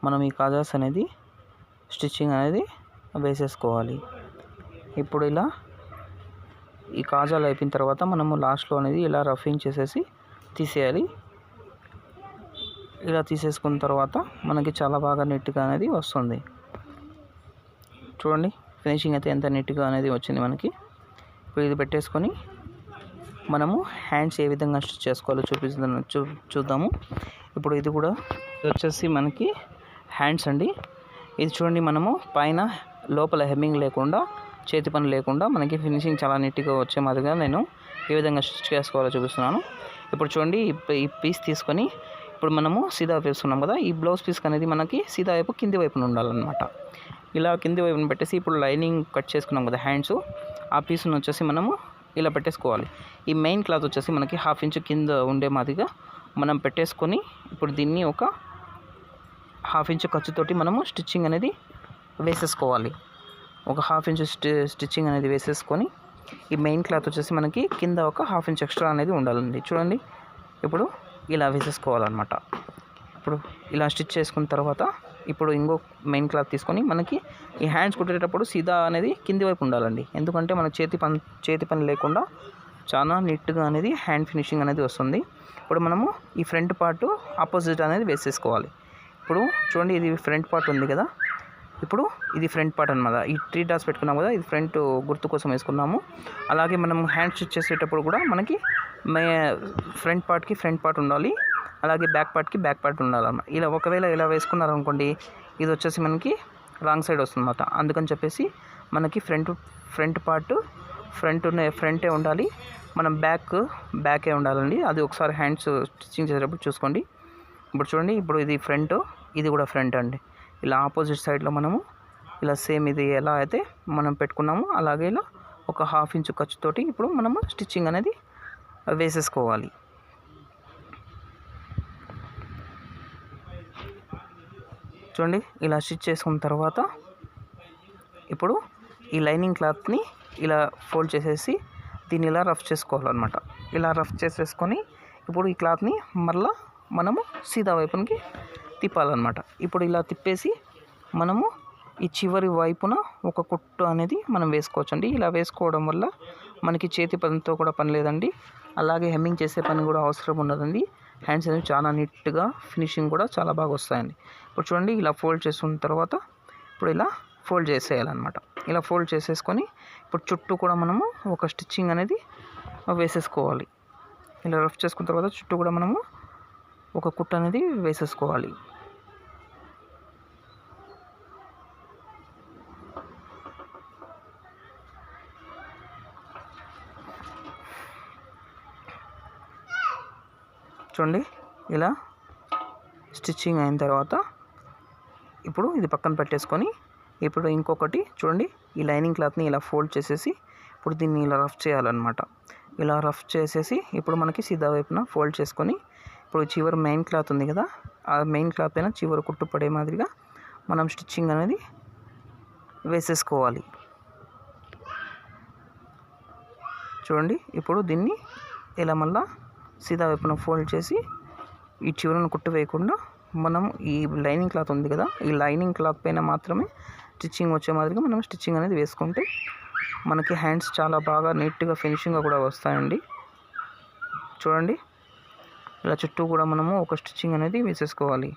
మనం ఈ కాజాస్ అనేది స్టిచ్చింగ్ అనేది వేసేసుకోవాలి. ఇప్పుడు ఇలా ఈ కాజాలు అయిపోయిన తర్వాత మనము లాస్ట్లో అనేది ఇలా రఫింగ్ చేసేసి తీసేయాలి. ఇలా తీసేసుకున్న తర్వాత మనకి చాలా బాగా నీట్గా అనేది వస్తుంది. చూడండి, ఫినిషింగ్ అయితే ఎంత నీట్గా అనేది వచ్చింది మనకి. ఇప్పుడు ఇది పెట్టేసుకొని మనము హ్యాండ్స్ ఏ విధంగా స్టిచ్ చేసుకోవాలో చూద్దాము. ఇప్పుడు ఇది కూడా వచ్చేసి మనకి హ్యాండ్స్ అండి. ఇది చూడండి, మనము పైన లోపల హెమ్మింగ్ లేకుండా, చేతి పని లేకుండా మనకి ఫినిషింగ్ చాలా నీట్గా వచ్చే మాదిరిగా నేను ఏ విధంగా స్టిచ్ చేసుకోవాలో చూపిస్తున్నాను. ఇప్పుడు చూడండి, ఈ పీస్ తీసుకొని ఇప్పుడు మనము సీదా వేసుకున్నాం కదా, ఈ బ్లౌజ్ పీస్ అనేది మనకి సీదా వైపు కింది వైపున ఉండాలన్నమాట. ఇలా కింది వైపున పెట్టేసి ఇప్పుడు లైనింగ్ కట్ చేసుకున్నాం కదా హ్యాండ్స్, ఆ పీస్ను వచ్చేసి మనము ఇలా పెట్టేసుకోవాలి. ఈ మెయిన్ క్లాత్ వచ్చేసి మనకి 1/2 ఇంచ్ కింద ఉండే మాదిరిగా మనం పెట్టేసుకొని ఇప్పుడు దీన్ని ఒక 1/2 ఇంచ్ ఖర్చుతోటి మనము స్టిచ్చింగ్ అనేది వేసేసుకోవాలి. ఒక 1/2 ఇంచ్ స్టిచ్చింగ్ అనేది వేసేసుకొని ఈ మెయిన్ క్లాత్ వచ్చేసి మనకి కింద ఒక 1/2 ఇంచ్ ఎక్స్ట్రా అనేది ఉండాలండి. చూడండి, ఇప్పుడు ఇలా వేసేసుకోవాలన్నమాట. ఇప్పుడు ఇలా స్టిచ్ చేసుకున్న తర్వాత ఇప్పుడు ఇంకో మెయిన్ క్లాత్ తీసుకొని మనకి ఈ హ్యాండ్స్ కుట్టేటప్పుడు సీదా అనేది కింది వైపు ఉండాలండి. ఎందుకంటే మన చేతి పని లేకుండా చాలా నీట్గా అనేది హ్యాండ్ ఫినిషింగ్ అనేది వస్తుంది. ఇప్పుడు మనము ఈ ఫ్రంట్ పార్ట్ ఆపోజిట్ అనేది వేసేసుకోవాలి. ఇప్పుడు చూడండి, ఇది ఫ్రంట్ పార్ట్ ఉంది కదా, ఇప్పుడు ఇది ఫ్రంట్ పార్ట్ అనమాట. ఈ 3 డాట్స్ పెట్టుకున్నాం కదా, ఇది ఫ్రంట్ గుర్తు కోసం వేసుకున్నాము. అలాగే మనం హ్యాండ్ స్టిచ్ చేసేటప్పుడు కూడా మనకి ఫ్రంట్ పార్ట్కి ఫ్రంట్ పార్ట్ ఉండాలి, అలాగే బ్యాక్ పార్ట్కి బ్యాక్ పార్ట్ ఉండాలన్నమాట. ఇలా ఒకవేళ ఇలా వేసుకున్నారనుకోండి, ఇది వచ్చేసి మనకి రాంగ్ సైడ్ వస్తుందన్నమాట. అందుకని చెప్పేసి మనకి ఫ్రంట్ పార్ట్ ఫ్రంటే ఉండాలి, మనం బ్యాకే ఉండాలండి. అది ఒకసారి హ్యాండ్స్ స్టిచ్చింగ్ చేసేటప్పుడు చూసుకోండి. ఇప్పుడు చూడండి, ఇప్పుడు ఇది ఫ్రంట్, ఇది కూడా ఫ్రంట్ అండి. ఇలా ఆపోజిట్ సైడ్లో మనము ఇలా సేమ్ ఇది ఎలా అయితే మనం పెట్టుకున్నామో అలాగే ఇలా ఒక 1/2 ఇంచ్ ఖర్చుతోటి ఇప్పుడు మనము స్టిచ్చింగ్ అనేది వేసేసుకోవాలి. చూడండి, ఇలా స్టిచ్ చేసుకున్న తర్వాత ఇప్పుడు ఈ లైనింగ్ క్లాత్ని ఇలా ఫోల్డ్ చేసేసి దీన్ని ఇలా రఫ్ చేసుకోవాలన్నమాట. ఇలా రఫ్ చేసేసుకొని ఇప్పుడు ఈ క్లాత్ని మరలా మనము సీదా వైపునికి తిప్పాలన్నమాట. ఇప్పుడు ఇలా తిప్పేసి మనము ఈ చివరి వైపున ఒక కుట్టు అనేది మనం వేసుకోవచ్చండి. ఇలా వేసుకోవడం వల్ల మనకి చేతి పనితో కూడా పని లేదండి, అలాగే హెమ్మింగ్ చేసే పని కూడా అవసరం ఉండదండి. హ్యాండ్స్ అనేవి చాలా నీట్గా ఫినిషింగ్ కూడా చాలా బాగా వస్తాయండి. ఇప్పుడు చూడండి, ఇలా ఫోల్డ్ చేసుకున్న తర్వాత ఇప్పుడు ఇలా ఫోల్డ్ చేసేయాలన్నమాట. ఇలా ఫోల్డ్ చేసేసుకొని ఇప్పుడు చుట్టూ కూడా మనము ఒక స్టిచ్చింగ్ అనేది వేసేసుకోవాలి. ఇలా రఫ్ చేసుకున్న తర్వాత చుట్టూ కూడా మనము ఒక కుట్టు అనేది వేసేసుకోవాలి. చూడండి, ఇలా స్టిచ్చింగ్ అయిన తర్వాత ఇప్పుడు ఇది పక్కన పెట్టేసుకొని ఇప్పుడు ఇంకొకటి చూడండి, ఈ లైనింగ్ క్లాత్ని ఇలా ఫోల్డ్ చేసేసి ఇప్పుడు దీన్ని ఇలా రఫ్ చేయాలన్నమాట. ఇలా రఫ్ చేసేసి ఇప్పుడు మనకి సీదా వైపున ఫోల్డ్ చేసుకొని ఇప్పుడు చివరి మెయిన్ క్లాత్ ఉంది కదా, ఆ మెయిన్ క్లాత్ పైన చివరి కుట్టు పడే మాదిరిగా మనం స్టిచ్చింగ్ అనేది వేసేసుకోవాలి. చూడండి, ఇప్పుడు దీన్ని ఇలా మళ్ళా సీదా వైపున ఫోల్డ్ చేసి ఈ చివరను కుట్టు వేయకుండా మనం ఈ లైనింగ్ క్లాత్ ఉంది కదా, ఈ లైనింగ్ క్లాత్ పైన మాత్రమే స్టిచ్చింగ్ వచ్చే మాదిరిగా మనం స్టిచ్చింగ్ అనేది వేసుకుంటే మనకి హ్యాండ్స్ చాలా బాగా నీట్గా ఫినిషింగ్గా కూడా వస్తాయండి. చూడండి, ఇలా చుట్టూ కూడా మనము ఒక స్టిచ్చింగ్ అనేది వేసేసుకోవాలి.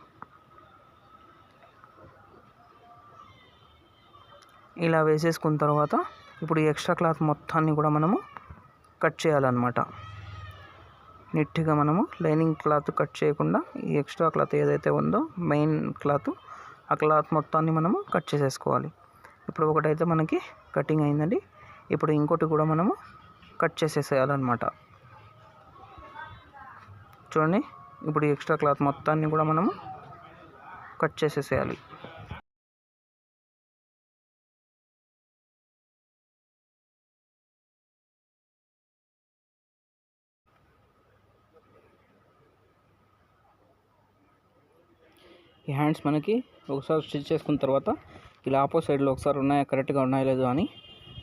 ఇలా వేసేసుకున్న తర్వాత ఇప్పుడు ఈ ఎక్స్ట్రా క్లాత్ మొత్తాన్ని కూడా మనము కట్ చేయాలన్నమాట. నీట్గా మనము లైనింగ్ క్లాత్ కట్ చేయకుండా ఈ ఎక్స్ట్రా క్లాత్ ఏదైతే ఉందో మెయిన్ క్లాత్, ఆ క్లాత్ మొత్తాన్ని మనము కట్ చేసేసుకోవాలి. ఇప్పుడు ఒకటైతే మనకి కటింగ్ అయిందండి. ఇప్పుడు ఇంకోటి కూడా మనము కట్ చేసేసేయాలన్నమాట. చూడండి, ఇప్పుడు ఈ ఎక్స్ట్రా క్లాత్ మొత్తాన్ని కూడా మనము కట్ చేసేసేయాలి. ఈ హ్యాండ్స్ మనకి ఒకసారి స్టిచ్ చేసుకున్న తర్వాత ఇలా ఆపోజిట్ సైడ్లో ఒకసారి ఉన్నాయా, కరెక్ట్గా ఉన్నాయో లేదో అని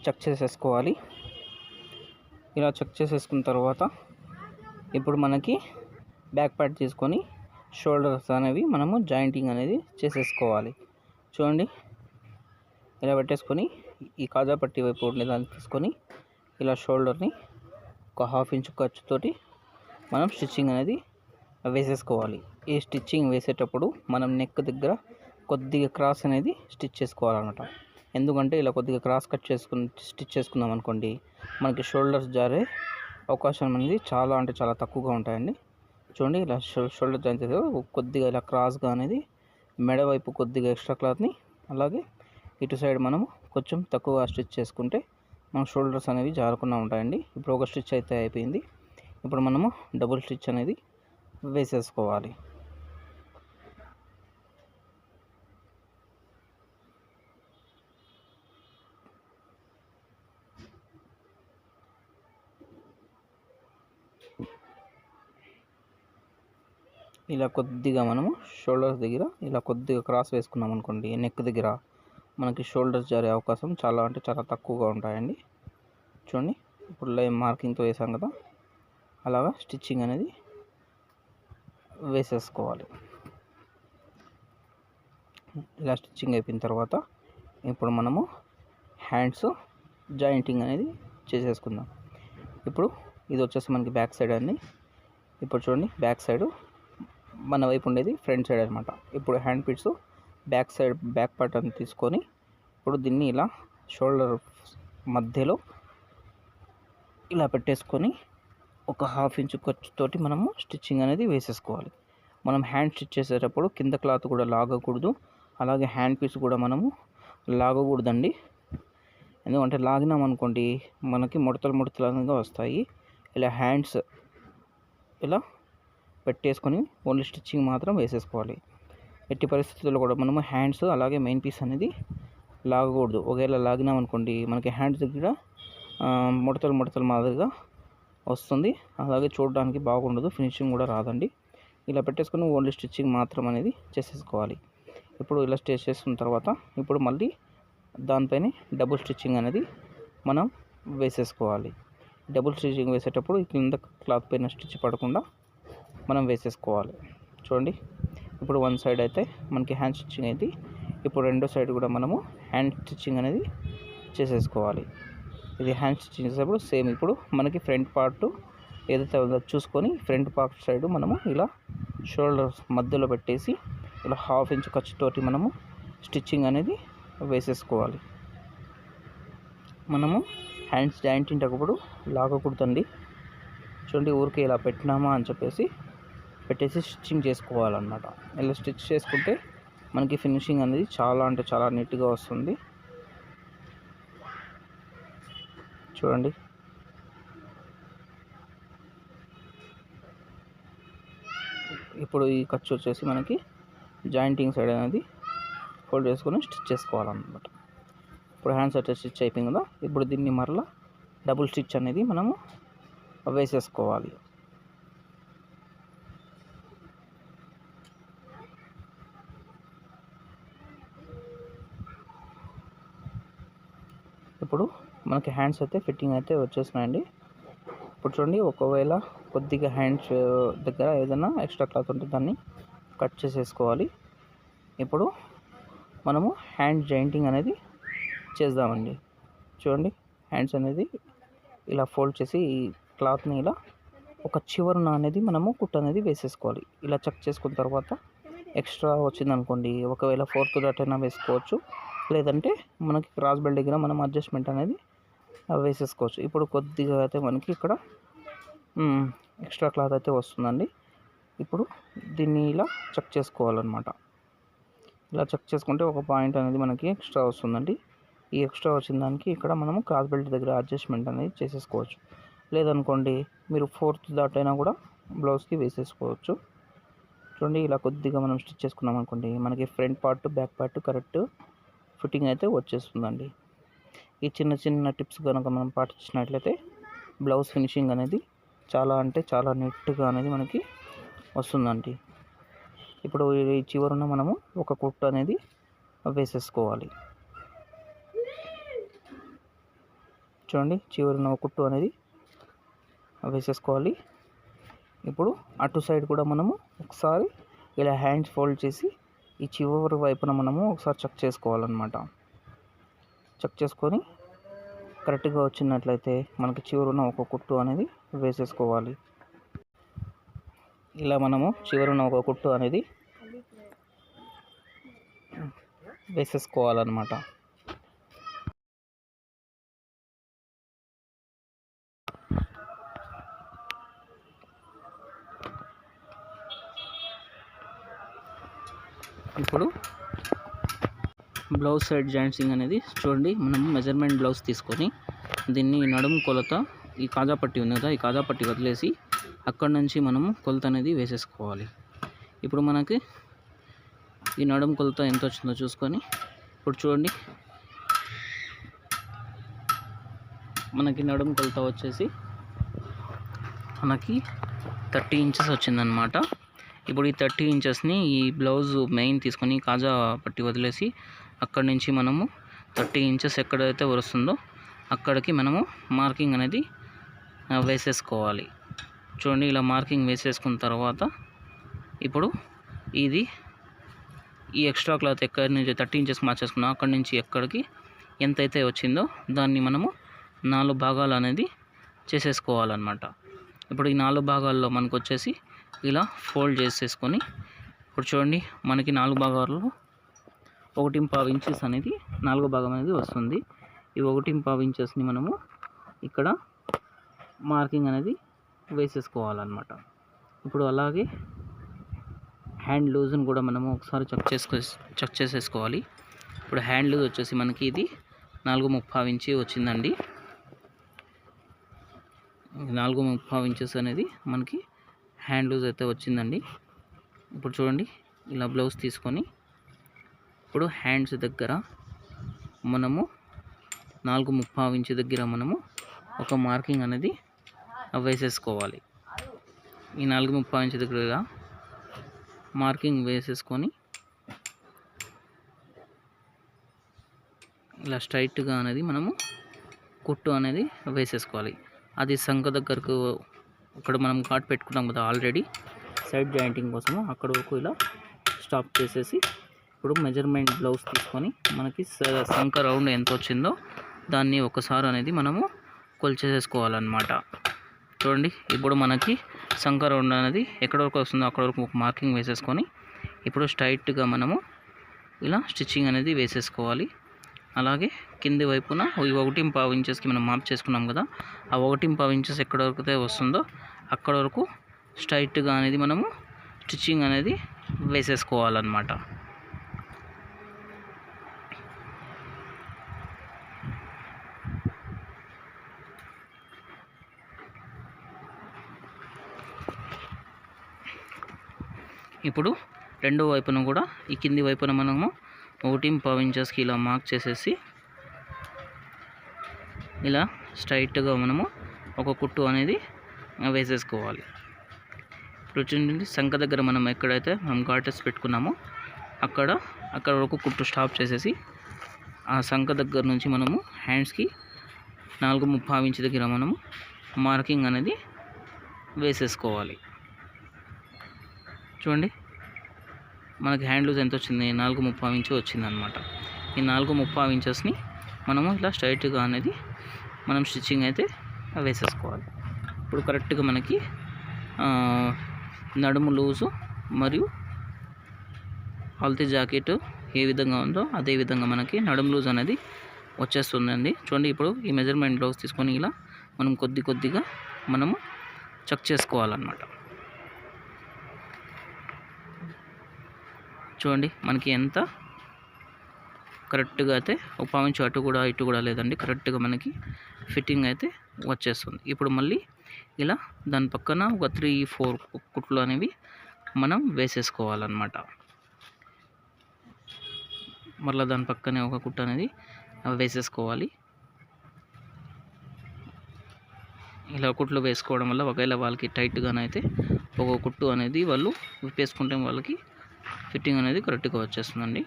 చెక్ చేసేసుకోవాలి. ఇలా చెక్ చేసేసుకున్న తర్వాత ఇప్పుడు మనకి బ్యాక్ పార్ట్ తీసుకొని షోల్డర్స్ అనేవి మనము జాయింటింగ్ అనేది చేసేసుకోవాలి. చూడండి, ఇలా పెట్టేసుకొని ఈ కాజా పట్టి వైపు ఉండేదాన్ని తీసుకొని ఇలా షోల్డర్ని ఒక 1/2 ఇంచ్ ఖర్చుతోటి మనం స్టిచ్చింగ్ అనేది వేసేసుకోవాలి. ఈ స్టిచ్చింగ్ వేసేటప్పుడు మనం నెక్ దగ్గర కొద్దిగా క్రాస్ అనేది స్టిచ్ చేసుకోవాలన్నమాట. ఎందుకంటే ఇలా కొద్దిగా క్రాస్ కట్ చేసుకుని స్టిచ్ చేసుకున్నాం అనుకోండి, మనకి షోల్డర్స్ జారే అవకాశం అనేది చాలా అంటే చాలా తక్కువగా ఉంటాయండి. చూడండి, ఇలా షోల్డర్ జాయిన్ చేసే కొద్దిగా ఇలా క్రాస్గా అనేది మెడ వైపు కొద్దిగా ఎక్స్ట్రా క్లాత్ని, అలాగే ఇటు సైడ్ మనము కొంచెం తక్కువగా స్టిచ్ చేసుకుంటే మన షోల్డర్స్ అనేవి జారకుండా ఉంటాయండి. ఇప్పుడు ఒక స్టిచ్ అయితే అయిపోయింది. ఇప్పుడు మనము డబుల్ స్టిచ్ అనేది వేసేసుకోవాలి. ఇలా కొద్దిగా మనము షోల్డర్స్ దగ్గర ఇలా కొద్దిగా క్రాస్ వేసుకున్నాం అనుకోండి, నెక్ దగ్గర మనకి షోల్డర్స్ జారే అవకాశం చాలా అంటే చాలా తక్కువగా ఉంటాయండి. చూడండి, ఇప్పుడు లైన్ మార్కింగ్తో వేసాం కదా, అలాగా స్టిచ్చింగ్ అనేది వేసేసుకోవాలి. ఇలా స్టిచ్చింగ్ అయిపోయిన తర్వాత ఇప్పుడు మనము హ్యాండ్స్ జాయింటింగ్ అనేది చేసేసుకుందాం. ఇప్పుడు ఇది వచ్చేసి మనకి బ్యాక్ సైడ్ అండి. ఇప్పుడు చూడండి, బ్యాక్ సైడ్ మన వైపు ఉండేది ఫ్రంట్ సైడ్ అనమాట. ఇప్పుడు hand pits back side back part అని తీసుకొని ఇప్పుడు దీన్ని ఇలా షోల్డర్ మధ్యలో ఇలా పెట్టేసుకొని ఒక 1/2 ఇంచ్ ఖర్చుతోటి మనము స్టిచ్చింగ్ అనేది వేసేసుకోవాలి. మనం హ్యాండ్ స్టిచ్ చేసేటప్పుడు కింద క్లాత్ కూడా లాగకూడదు, అలాగే హ్యాండ్ పీస్ కూడా మనము లాగకూడదండి. ఎందుకంటే లాగినామనుకోండి మనకి ముడతలుగా వస్తాయి. ఇలా హ్యాండ్స్ ఇలా పెట్టేసుకొని ఓన్లీ స్టిచ్చింగ్ మాత్రం వేసేసుకోవాలి. ఎట్టి పరిస్థితుల్లో కూడా మనము హ్యాండ్స్ అలాగే మెయిన్ పీస్ అనేది లాగకూడదు. ఒకవేళ లాగినామనుకోండి మనకి హ్యాండ్స్ దగ్గర ముడతలు మాదిరిగా వస్తుంది, అలాగే చూడడానికి బాగుండదు, ఫినిషింగ్ కూడా రాదండి. ఇలా పెట్టేసుకొని ఓన్లీ స్టిచ్చింగ్ మాత్రం అనేది చేసేసుకోవాలి. ఇప్పుడు ఇలా స్టిచ్ చేసుకున్న తర్వాత ఇప్పుడు మళ్ళీ దానిపైన డబుల్ స్టిచ్చింగ్ అనేది మనం వేసేసుకోవాలి. డబుల్ స్టిచ్చింగ్ వేసేటప్పుడు కింద క్లాత్ పైన స్టిచ్ పడకుండా మనం వేసేసుకోవాలి. చూడండి, ఇప్పుడు వన్ సైడ్ అయితే మనకి హ్యాండ్ స్టిచ్చింగ్ అయితే, ఇప్పుడు రెండో సైడ్ కూడా మనము హ్యాండ్ స్టిచ్చింగ్ అనేది చేసేసుకోవాలి. ఇది హ్యాండ్ స్టిచ్చింగ్ చేసేటప్పుడు సేమ్ ఇప్పుడు మనకి ఫ్రంట్ పార్ట్ ఏదైతే ఉందో చూసుకొని ఫ్రంట్ పార్ట్ సైడ్ మనము ఇలా షోల్డర్స్ మధ్యలో పెట్టేసి ఇలా 1/2 ఇంచ్ ఖర్చుతోటి మనము స్టిచ్చింగ్ అనేది వేసేసుకోవాలి. మనము హ్యాండ్స్ జాయింటింగ్ అప్పుడు లాగకూడదండి. చూడండి, ఊరికే ఇలా పెట్టినామా అని పెట్టేసి స్టిచ్చింగ్ చేసుకోవాలన్నమాట. ఇలా స్టిచ్ చేసుకుంటే మనకి ఫినిషింగ్ అనేది చాలా అంటే చాలా నీట్గా వస్తుంది. చూడండి, ఇప్పుడు ఈ ఖర్చు వచ్చేసి మనకి జాయింటింగ్ సైడ్ అనేది ఫోల్డ్ చేసుకొని స్టిచ్ చేసుకోవాలన్నమాట. ఇప్పుడు హ్యాండ్స్ అయితే స్టిచ్ అయిపోయింది కదా, ఇప్పుడు దీన్ని మరలా డబుల్ స్టిచ్ అనేది మనము వేసేసుకోవాలి. ఇప్పుడు మనకి హ్యాండ్స్ అయితే ఫిట్టింగ్ అయితే వచ్చేసినాయండి. ఇప్పుడు చూడండి, ఒకవేళ కొద్దిగా హ్యాండ్స్ దగ్గర ఏదైనా ఎక్స్ట్రా క్లాత్ ఉంటే దాన్ని కట్ చేసేసుకోవాలి. ఇప్పుడు మనము హ్యాండ్ జాయింటింగ్ అనేది చేద్దామండి. చూడండి, హ్యాండ్స్ అనేది ఇలా ఫోల్డ్ చేసి ఈ క్లాత్ని ఇలా ఒక చివరన అనేది మనము కుట్టు అనేది వేసేసుకోవాలి. ఇలా చెక్ చేసుకున్న తర్వాత ఎక్స్ట్రా వచ్చిందనుకోండి, ఒకవేళ 4th డాట్ అయినా వేసుకోవచ్చు, లేదంటే మనకి క్రాస్ బెల్ట్ దగ్గర మనం అడ్జస్ట్మెంట్ అనేది వేసేసుకోవచ్చు. ఇప్పుడు కొద్దిగా అయితే మనకి ఇక్కడ ఎక్స్ట్రా క్లాత్ అయితే వస్తుందండి. ఇప్పుడు దీన్ని ఇలా చెక్ చేసుకోవాలన్నమాట. ఇలా చెక్ చేసుకుంటే ఒక పాయింట్ అనేది మనకి ఎక్స్ట్రా వస్తుందండి. ఈ ఎక్స్ట్రా వచ్చిన దానికి ఇక్కడ మనము క్రాస్ బెల్ట్ దగ్గర అడ్జస్ట్మెంట్ అనేది చేసేసుకోవచ్చు. లేదనుకోండి, మీరు 4th డాట్ అయినా కూడా బ్లౌజ్కి వేసేసుకోవచ్చు. చూడండి, ఇలా కొద్దిగా మనం స్టిచ్ చేసుకున్నాం అనుకోండి, మనకి front part back part correct fitting అయితే వచ్చేస్తుందండి. ఈ చిన్న చిన్న టిప్స్ కనుక మనం పాటించినట్లయితే బ్లౌజ్ ఫినిషింగ్ అనేది చాలా అంటే చాలా నీట్గా అనేది మనకి వస్తుందండి. ఇప్పుడు ఈ చివరన మనము ఒక కుట్టు అనేది వేసేసుకోవాలి. చూడండి, చివరన ఒక కుట్టు అనేది వేసేసుకోవాలి. ఇప్పుడు అటు సైడ్ కూడా మనము ఒకసారి ఇలా హ్యాండ్స్ ఫోల్డ్ చేసి ఈ చివరి వైపున మనము ఒకసారి చెక్ చేసుకోవాలన్నమాట. చెక్ చేసుకొని కరెక్ట్గా వచ్చినట్లయితే మనకి చివరున్న ఒక కుట్టు అనేది వేసేసుకోవాలి. ఇలా మనము చివరున్న ఒక కుట్టు అనేది వేసేసుకోవాలన్నమాట. ఇప్పుడు బ్లౌజ్ సైడ్ జాయింట్సింగ్ అనేది చూడండి, మనం మెజర్మెంట్ బ్లౌజ్ తీసుకొని దీన్ని నడుము కొలత ఈ కాజా పట్టి ఉంది కదా, ఈ కాజా పట్టి వదిలేసి అక్కడ నుంచి మనము కొలత అనేది వేసేసుకోవాలి. ఇప్పుడు మనకి ఈ నడుము కొలత ఎంత వచ్చిందో చూసుకొని, ఇప్పుడు చూడండి మనకి నడుము కొలత వచ్చేసి మనకి 30 ఇంచెస్ వచ్చిందనమాట. ఇప్పుడు ఈ 30 ఇంచెస్ని ఈ బ్లౌజ్ మెయిన్ తీసుకొని కాజా పట్టి వదిలేసి అక్కడి నుంచి మనము 30 ఇంచెస్ ఎక్కడైతే వస్తుందో అక్కడికి మనము మార్కింగ్ అనేది వేసేసుకోవాలి. చూడండి, ఇలా మార్కింగ్ వేసేసుకున్న తర్వాత ఇప్పుడు ఇది ఈ ఎక్స్ట్రా క్లాత్ ఎక్కడి నుంచి 30 ఇంచెస్ మార్చేసుకున్నాం అక్కడి నుంచి ఎక్కడికి ఎంతైతే వచ్చిందో దాన్ని మనము 4 భాగాలు అనేది చేసేసుకోవాలన్నమాట. ఇప్పుడు ఈ 4 భాగాల్లో మనకు వచ్చేసి ఇలా ఫోల్డ్ చేసేసుకొని, ఇప్పుడు చూడండి మనకి 4 భాగాల్లో 1.5 ఇంచెస్ అనేది 4 భాగం అనేది వస్తుంది. ఈ 1.5 ఇంచెస్ని మనము ఇక్కడ మార్కింగ్ అనేది వేసేసుకోవాలన్నమాట. ఇప్పుడు అలాగే హ్యాండ్ లూజ్ని కూడా మనము ఒకసారి చెక్ చేసేసుకోవాలి. ఇప్పుడు హ్యాండ్ లూజ్ వచ్చేసి మనకి ఇది 4.5 ఇంచ్ వచ్చిందండి. 4.5 ఇంచెస్ అనేది మనకి హ్యాండ్ లూజ్ అయితే వచ్చిందండి. ఇప్పుడు చూడండి, ఇలా బ్లౌజ్ తీసుకొని ఇప్పుడు హ్యాండ్స్ దగ్గర మనము 4.5 ఇంచ్ దగ్గర మనము ఒక మార్కింగ్ అనేది వేసేసుకోవాలి. ఈ 4.5 ఇంచ్ దగ్గర మార్కింగ్ వేసేసుకొని ఇలా స్ట్రైట్గా అనేది మనము కుట్టు అనేది వేసేసుకోవాలి. అది సంఖ దగ్గరకు ఇక్కడ మనం కాట్ పెట్టుకున్నాం కదా ఆల్రెడీ సైడ్ జాయింటింగ్ కోసము, అక్కడ వరకు ఇలా స్టాప్ చేసేసి ఇప్పుడు మెజర్మెంట్ బ్లౌజ్ తీసుకొని మనకి సంఖ రౌండ్ ఎంత వచ్చిందో దాన్ని ఒకసారి అనేది మనము కొలిచేసేసుకోవాలన్నమాట. చూడండి, ఇప్పుడు మనకి సంఖ రౌండ్ అనేది ఎక్కడ వరకు వస్తుందో అక్కడ వరకు ఒక మార్కింగ్ వేసేసుకొని ఇప్పుడు స్ట్రైట్గా మనము ఇలా స్టిచ్చింగ్ అనేది వేసేసుకోవాలి. అలాగే కింది వైపున 1.5 ఇంచెస్కి మనం మార్క్ చేసుకున్నాం కదా, ఆ 1.5 ఇంచెస్ ఎక్కడ వరకు అయితే వస్తుందో అక్కడ వరకు స్ట్రైట్గా అనేది మనము స్టిచ్చింగ్ అనేది వేసేసుకోవాలన్నమాట. ఇప్పుడు రెండో వైపున కూడా ఈ కింది వైపున మనము 1.5 ఇంచెస్కి ఇలా మార్క్ చేసేసి ఇలా స్ట్రైట్గా మనము ఒక కుట్టు అనేది వేసేసుకోవాలి. ఇప్పుడు చూడండి, సంఖ దగ్గర మనం ఎక్కడైతే మనం గాటెస్ పెట్టుకున్నామో అక్కడ వరకు కుట్టు స్టాప్ చేసేసి ఆ సంఖ దగ్గర నుంచి మనము హ్యాండ్స్కి 4.5 ఇంచ్ దగ్గర మనము మార్కింగ్ అనేది వేసేసుకోవాలి. చూడండి మనకి హ్యాండ్ లూజ్ ఎంత వచ్చింది, 4.5 ఇంచ్ వచ్చిందనమాట. ఈ 4.5 ఇంచెస్ని మనము ఇలా స్ట్రైట్గా అనేది మనం స్టిచ్చింగ్ అయితే వేసేసుకోవాలి. ఇప్పుడు కరెక్ట్గా మనకి నడుము లూజు మరియు హల్తీ జాకెట్ ఏ విధంగా ఉందో అదే విధంగా మనకి నడుము లూజ్ అనేది వచ్చేస్తుందండి. చూడండి ఇప్పుడు ఈ మెజర్మెంట్ బ్లౌజ్ తీసుకొని ఇలా మనం కొద్దిగా మనము చెక్ చేసుకోవాలన్నమాట. చూడండి మనకి ఎంత కరెక్ట్గా అయితే ఒక పావించు అటు కూడా ఇటు కూడా లేదండి, కరెక్ట్గా మనకి ఫిట్టింగ్ అయితే వచ్చేస్తుంది. ఇప్పుడు మళ్ళీ ఇలా దాని పక్కన ఒక 3-4 కుట్లు అనేవి మనం వేసేసుకోవాలన్నమాట. మళ్ళీ దాని పక్కనే ఒక కుట్టు అనేది వేసేసుకోవాలి. ఇలా కుట్లు వేసుకోవడం వల్ల ఒకవేళ వాళ్ళకి టైట్గానైతే ఒక కుట్టు అనేది వాళ్ళు విప్పేసుకుంటే వాళ్ళకి ఫిట్టింగ్ అనేది కరెక్ట్గా వచ్చేస్తుందండి.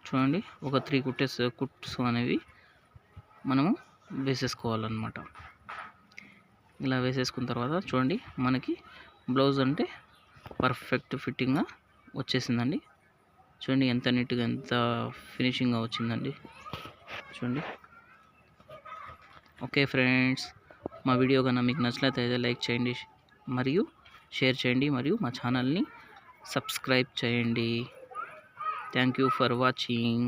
చూడండి ఒక 3 కుట్స్ అనేవి మనము వేసేసుకోవాలన్నమాట. ఇలా వేసేసుకున్న తర్వాత చూడండి మనకి బ్లౌజ్ అంటే పర్ఫెక్ట్ ఫిట్టింగ్గా వచ్చేసిందండి. చూడండి ఎంత నీట్గా ఎంత ఫినిషింగ్గా వచ్చిందండి. చూడండి. ఓకే ఫ్రెండ్స్, మా వీడియో కన్నా మీకు నచ్చినట్లయితే లైక్ చేయండి మరియు షేర్ చేయండి మరియు మా ఛానల్ని సబ్స్క్రైబ్ చేయండి. Thank you for watching.